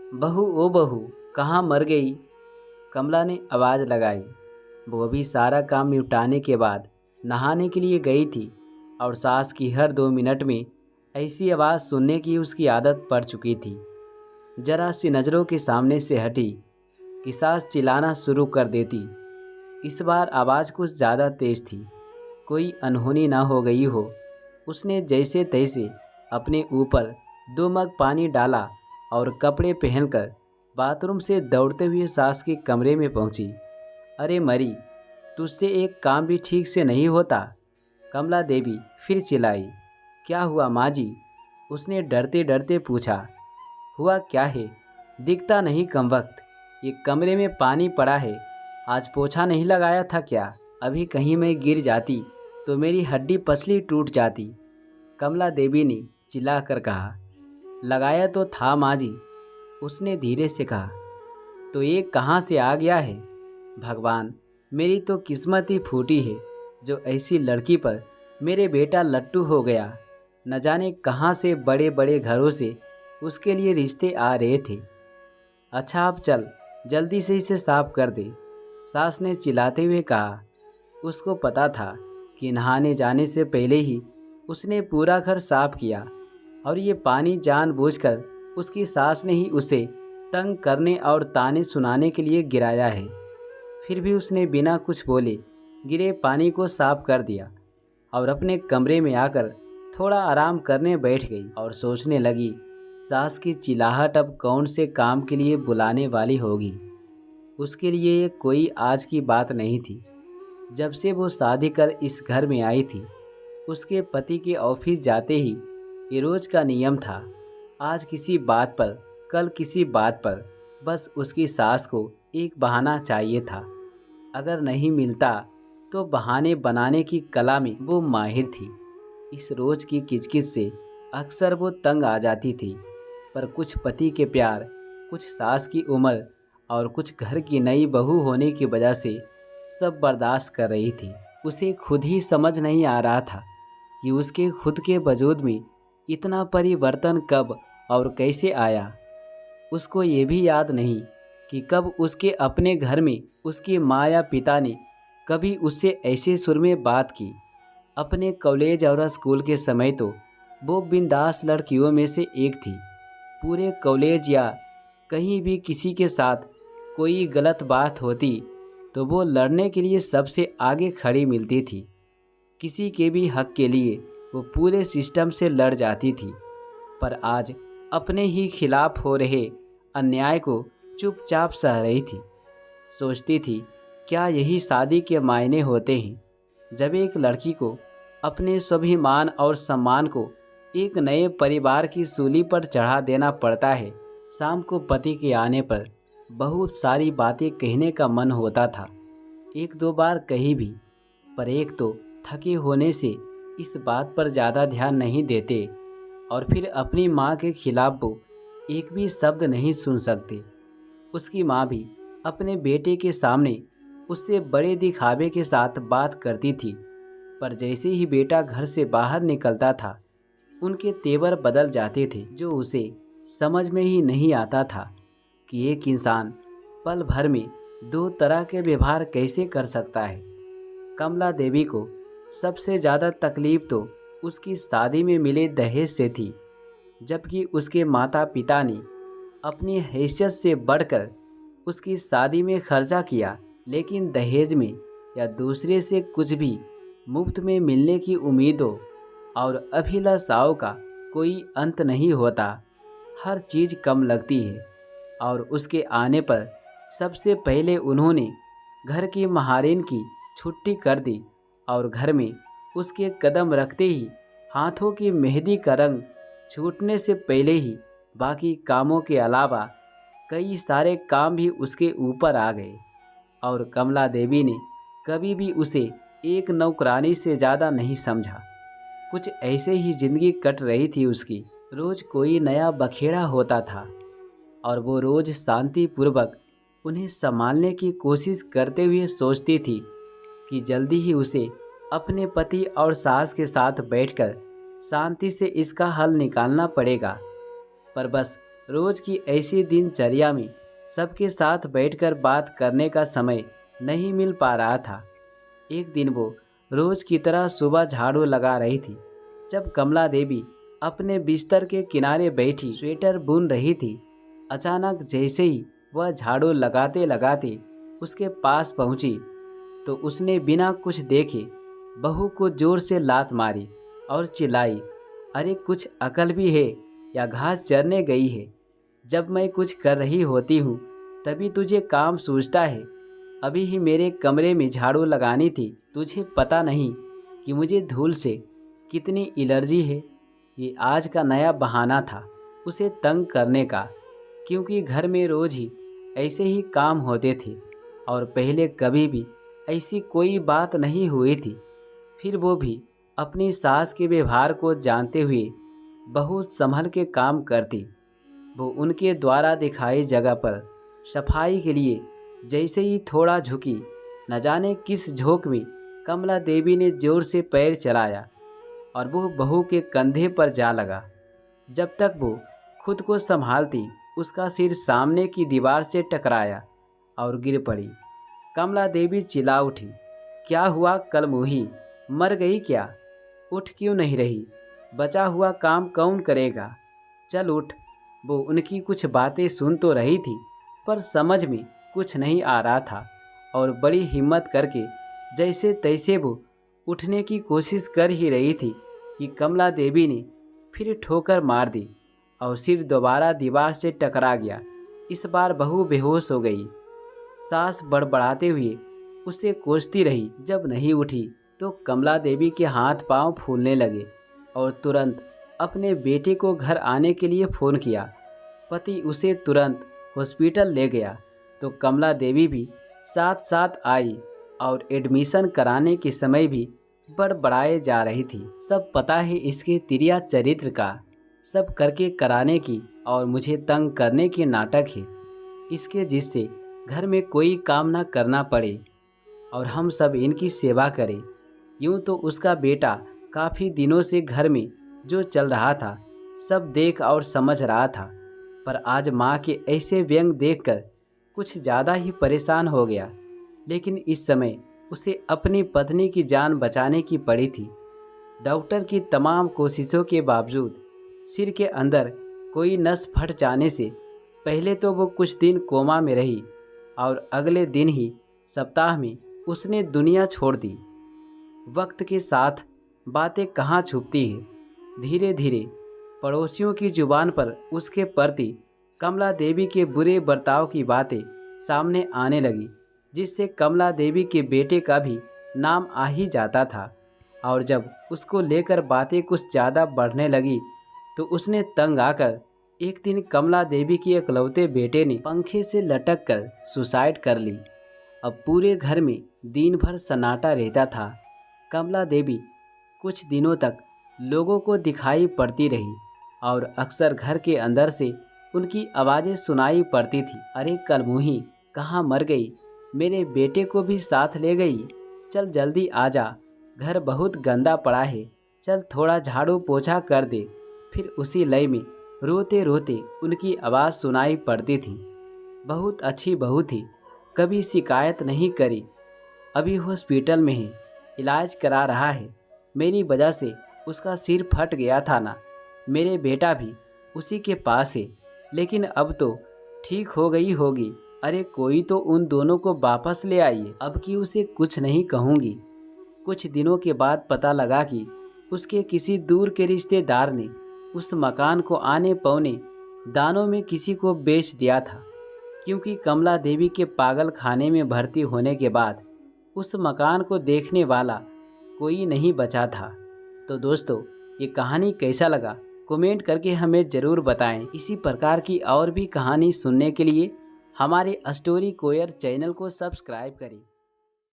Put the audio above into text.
बहू ओ बहू, कहाँ मर गई? कमला ने आवाज़ लगाई। वो अभी सारा काम निपटाने के बाद नहाने के लिए गई थी और सास की हर 2 मिनट में ऐसी आवाज़ सुनने की उसकी आदत पड़ चुकी थी। जरा सी नज़रों के सामने से हटी कि सास चिल्लाना शुरू कर देती। इस बार आवाज़ कुछ ज़्यादा तेज थी, कोई अनहोनी ना हो गई हो। उसने जैसे तैसे अपने ऊपर 2 मग पानी डाला और कपड़े पहनकर बाथरूम से दौड़ते हुए सास के कमरे में पहुंची। अरे मरी, तुझसे एक काम भी ठीक से नहीं होता? कमला देवी फिर चिल्लाई। क्या हुआ माँ जी? उसने डरते डरते पूछा। हुआ क्या है, दिखता नहीं कमबख्त। ये कमरे में पानी पड़ा है, आज पोछा नहीं लगाया था क्या? अभी कहीं मैं गिर जाती तो मेरी हड्डी पसली टूट जाती। कमला देवी ने चिल्लाकर कहा। लगाया तो था माँ जी, उसने धीरे से कहा। तो ये कहाँ से आ गया है? भगवान, मेरी तो किस्मत ही फूटी है जो ऐसी लड़की पर मेरे बेटा लट्टू हो गया। न जाने कहाँ से बड़े बड़े घरों से उसके लिए रिश्ते आ रहे थे। अच्छा अब चल, जल्दी से इसे साफ कर दे, सास ने चिल्लाते हुए कहा। उसको पता था कि नहाने जाने से पहले ही उसने पूरा घर साफ किया और ये पानी जानबूझकर उसकी सास ने ही उसे तंग करने और ताने सुनाने के लिए गिराया है। फिर भी उसने बिना कुछ बोले गिरे पानी को साफ कर दिया और अपने कमरे में आकर थोड़ा आराम करने बैठ गई और सोचने लगी, सास की चिल्लाहट अब कौन से काम के लिए बुलाने वाली होगी। उसके लिए ये कोई आज की बात नहीं थी। जब से वो शादी कर इस घर में आई थी, उसके पति के ऑफिस जाते ही ये रोज का नियम था। आज किसी बात पर, कल किसी बात पर, बस उसकी सास को एक बहाना चाहिए था। अगर नहीं मिलता तो बहाने बनाने की कला में वो माहिर थी। इस रोज की किचकिच से अक्सर वो तंग आ जाती थी, पर कुछ पति के प्यार, कुछ सास की उम्र और कुछ घर की नई बहू होने की वजह से सब बर्दाश्त कर रही थी। उसे खुद ही समझ नहीं आ रहा था कि उसके खुद के वजूद में इतना परिवर्तन कब और कैसे आया। उसको ये भी याद नहीं कि कब उसके अपने घर में उसकी माँ या पिता ने कभी उससे ऐसे सुर में बात की। अपने कॉलेज और स्कूल के समय तो वो बिंदास लड़कियों में से एक थी। पूरे कॉलेज या कहीं भी किसी के साथ कोई गलत बात होती तो वो लड़ने के लिए सबसे आगे खड़ी मिलती थी। किसी के भी हक के लिए वो पूरे सिस्टम से लड़ जाती थी। पर आज अपने ही खिलाफ हो रहे अन्याय को चुपचाप सह रही थी। सोचती थी, क्या यही शादी के मायने होते हैं, जब एक लड़की को अपने स्वाभिमान और सम्मान को एक नए परिवार की सूली पर चढ़ा देना पड़ता है। शाम को पति के आने पर बहुत सारी बातें कहने का मन होता था, एक दो बार कही भी, पर एक तो थके होने से इस बात पर ज़्यादा ध्यान नहीं देते और फिर अपनी माँ के खिलाफ वो एक भी शब्द नहीं सुन सकते। उसकी माँ भी अपने बेटे के सामने उससे बड़े दिखावे के साथ बात करती थी, पर जैसे ही बेटा घर से बाहर निकलता था उनके तेवर बदल जाते थे, जो उसे समझ में ही नहीं आता था कि एक इंसान पल भर में दो तरह के व्यवहार कैसे कर सकता है। कमला देवी को सबसे ज़्यादा तकलीफ तो उसकी शादी में मिले दहेज से थी, जबकि उसके माता पिता ने अपनी हैसियत से बढ़कर उसकी शादी में खर्चा किया, लेकिन दहेज में या दूसरे से कुछ भी मुफ्त में मिलने की उम्मीदों और अभिलाषाओं का कोई अंत नहीं होता। हर चीज़ कम लगती है और उसके आने पर सबसे पहले उन्होंने घर की महारानी की छुट्टी कर दी और घर में उसके कदम रखते ही हाथों की मेहंदी का रंग छूटने से पहले ही बाकी कामों के अलावा कई सारे काम भी उसके ऊपर आ गए। और कमला देवी ने कभी भी उसे एक नौकरानी से ज़्यादा नहीं समझा। कुछ ऐसे ही जिंदगी कट रही थी उसकी। रोज कोई नया बखेड़ा होता था और वो रोज शांतिपूर्वक उन्हें संभालने की कोशिश करते हुए सोचती थी कि जल्दी ही उसे अपने पति और सास के साथ बैठकर शांति से इसका हल निकालना पड़ेगा। पर बस रोज की ऐसी दिनचर्या में सबके साथ बैठकर बात करने का समय नहीं मिल पा रहा था। एक दिन वो रोज की तरह सुबह झाड़ू लगा रही थी। जब कमला देवी अपने बिस्तर के किनारे बैठी स्वेटर बुन रही थी, अचानक जैसे ही वह झाड़ू लगाते लगाते उसके पास पहुंची तो उसने बिना कुछ देखे बहू को जोर से लात मारी और चिल्लाई, अरे कुछ अकल भी है या घास चरने गई है? जब मैं कुछ कर रही होती हूँ तभी तुझे काम सूझता है। अभी ही मेरे कमरे में झाड़ू लगानी थी, तुझे पता नहीं कि मुझे धूल से कितनी एलर्जी है? ये आज का नया बहाना था उसे तंग करने का, क्योंकि घर में रोज ही ऐसे ही काम होते थे और पहले कभी भी ऐसी कोई बात नहीं हुई थी। फिर वो भी अपनी सास के व्यवहार को जानते हुए बहुत संभल के काम करती। वो उनके द्वारा दिखाई जगह पर सफाई के लिए जैसे ही थोड़ा झुकी, न जाने किस झोंक में कमला देवी ने जोर से पैर चलाया और वो बहू के कंधे पर जा लगा। जब तक वो खुद को संभालती उसका सिर सामने की दीवार से टकराया और गिर पड़ी। कमला देवी चिल्ला उठी, क्या हुआ कलमुही, मर गई क्या? उठ क्यों नहीं रही? बचा हुआ काम कौन करेगा? चल उठ। वो उनकी कुछ बातें सुन तो रही थी पर समझ में कुछ नहीं आ रहा था और बड़ी हिम्मत करके जैसे तैसे वो उठने की कोशिश कर ही रही थी कि कमला देवी ने फिर ठोकर मार दी और सिर दोबारा दीवार से टकरा गया। इस बार बहू बेहोश हो गई। सास बड़बड़ाते हुए उसे कोसती रही। जब नहीं उठी तो कमला देवी के हाथ पांव फूलने लगे और तुरंत अपने बेटे को घर आने के लिए फ़ोन किया। पति उसे तुरंत हॉस्पिटल ले गया तो कमला देवी भी साथ साथ आई और एडमिशन कराने के समय भी बड़बड़ाए जा रही थी। सब पता है इसके तिरिया चरित्र का, सब करके कराने की और मुझे तंग करने के नाटक है इसके, जिससे घर में कोई काम ना करना पड़े और हम सब इनकी सेवा करें। यूँ तो उसका बेटा काफ़ी दिनों से घर में जो चल रहा था सब देख और समझ रहा था, पर आज माँ के ऐसे व्यंग देखकर कुछ ज़्यादा ही परेशान हो गया। लेकिन इस समय उसे अपनी पत्नी की जान बचाने की पड़ी थी। डॉक्टर की तमाम कोशिशों के बावजूद सिर के अंदर कोई नस फट जाने से पहले तो वो कुछ दिन कोमा में रही और अगले दिन ही सप्ताह में उसने दुनिया छोड़ दी। वक्त के साथ बातें कहाँ छुपती है। धीरे धीरे पड़ोसियों की जुबान पर उसके प्रति कमला देवी के बुरे बर्ताव की बातें सामने आने लगी, जिससे कमला देवी के बेटे का भी नाम आ ही जाता था। और जब उसको लेकर बातें कुछ ज़्यादा बढ़ने लगी तो उसने तंग आकर एक दिन कमला देवी के इकलौते बेटे ने पंखे से लटक कर सुसाइड कर ली। अब पूरे घर में दिन भर सन्नाटा रहता था। कमला देवी कुछ दिनों तक लोगों को दिखाई पड़ती रही और अक्सर घर के अंदर से उनकी आवाज़ें सुनाई पड़ती थी, अरे कलमुही कहाँ मर गई? मेरे बेटे को भी साथ ले गई? चल जल्दी आ जा, घर बहुत गंदा पड़ा है, चल थोड़ा झाड़ू पोछा कर दे। फिर उसी लय में रोते रोते उनकी आवाज़ सुनाई पड़ती थी, बहुत अच्छी बहू थी, कभी शिकायत नहीं करी, अभी हॉस्पिटल में है, इलाज करा रहा है, मेरी वजह से उसका सिर फट गया था ना, मेरे बेटा भी उसी के पास है, लेकिन अब तो ठीक हो गई होगी। अरे कोई तो उन दोनों को वापस ले आइए, अब कि उसे कुछ नहीं कहूँगी। कुछ दिनों के बाद पता लगा कि उसके किसी दूर के रिश्तेदार ने उस मकान को आने पौने दानों में किसी को बेच दिया था, क्योंकि कमला देवी के पागल खाने में भर्ती होने के बाद उस मकान को देखने वाला कोई नहीं बचा था। तो दोस्तों, ये कहानी कैसा लगा कमेंट करके हमें ज़रूर बताएं। इसी प्रकार की और भी कहानी सुनने के लिए हमारे स्टोरी कोयर चैनल को सब्सक्राइब करें।